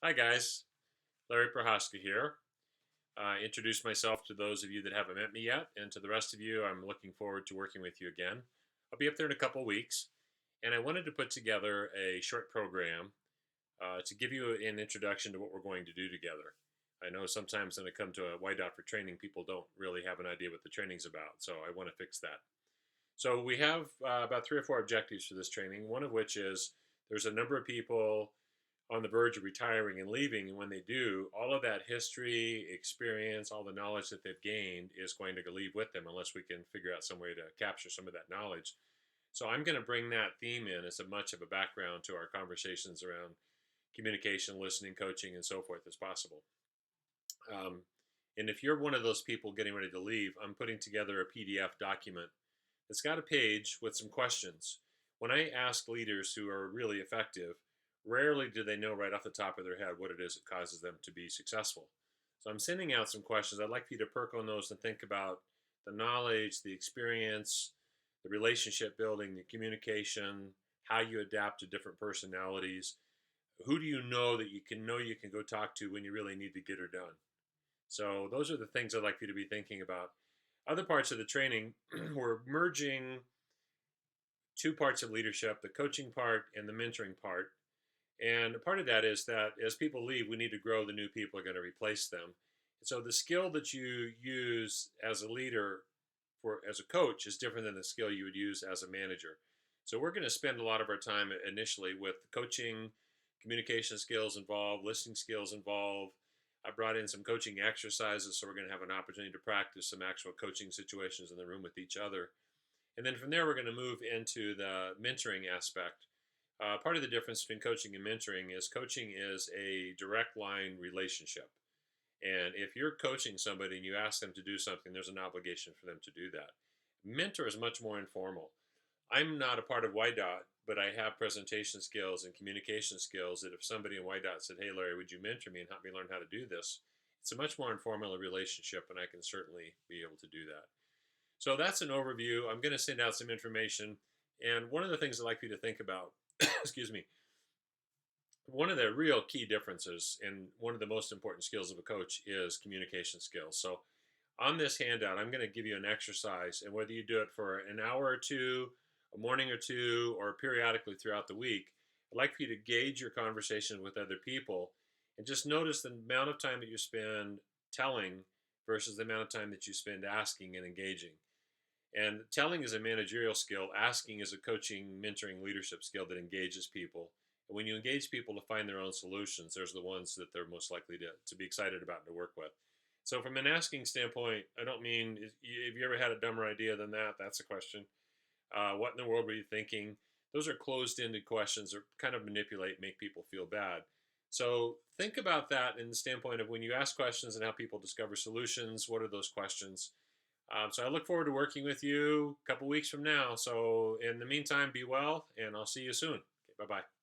Hi, guys. Larry Prohaska here. Introduce myself to those of you that haven't met me yet, and to the rest of you, I'm looking forward to working with you again. I'll be up there in a couple of weeks, and I wanted to put together a short program to give you an introduction to what we're going to do together. I know sometimes when it comes to a white dot for training, people don't really have an idea what the training's about, so I want to fix that. So we have about three or four objectives for this training, one of which is there's a number of people on the verge of retiring and leaving. And when they do, all of that history, experience, all the knowledge that they've gained is going to leave with them unless we can figure out some way to capture some of that knowledge. So I'm going to bring that theme in as much of a background to our conversations around communication, listening, coaching, and so forth as possible. Um, and if you're one of those people getting ready to leave, I'm putting together a PDF document that's got a page with some questions. When I ask leaders who are really effective, rarely do they know right off the top of their head what it is that causes them to be successful. So I'm sending out some questions. I'd like for you to perk on those and think about the knowledge, the experience, the relationship building, the communication, how you adapt to different personalities. Who do you know you can go talk to when you really need to get her done? So those are the things I'd like you to be thinking about. Other parts of the training, we're merging two parts of leadership, the coaching part and the mentoring part. And a part of that is that as people leave, we need to grow the new people who are going to replace them. So the skill that you use as a leader for as a coach is different than the skill you would use as a manager. So we're going to spend a lot of our time initially with coaching, communication skills involved, listening skills involved. I brought in some coaching exercises, so we're going to have an opportunity to practice some actual coaching situations in the room with each other. And then from there, we're going to move into the mentoring aspect. Part of the difference between coaching and mentoring is coaching is a direct line relationship. And if you're coaching somebody and you ask them to do something, there's an obligation for them to do that. Mentor is much more informal. I'm not a part of YDOT, but I have presentation skills and communication skills that if somebody in YDOT said, "Hey, Larry, would you mentor me and help me learn how to do this?" It's a much more informal relationship, and I can certainly be able to do that. So that's an overview. I'm going to send out some information. And one of the things I'd like you to think about, excuse me, one of the real key differences and one of the most important skills of a coach is communication skills. So on this handout, I'm going to give you an exercise, and whether you do it for an hour or two, a morning or two, or periodically throughout the week, I'd like for you to gauge your conversation with other people and just notice the amount of time that you spend telling versus the amount of time that you spend asking and engaging. And telling is a managerial skill, asking is a coaching, mentoring, leadership skill that engages people. And when you engage people to find their own solutions, there's the ones that they're most likely to be excited about and to work with. So, from an asking standpoint, I don't mean if you ever had a dumber idea than that, that's a question. What in the world were you thinking? Those are closed ended questions that kind of manipulate, make people feel bad. So, think about that in the standpoint of when you ask questions and how people discover solutions, what are those questions? So I look forward to working with you a couple weeks from now. So in the meantime, be well, and I'll see you soon. Okay, bye bye.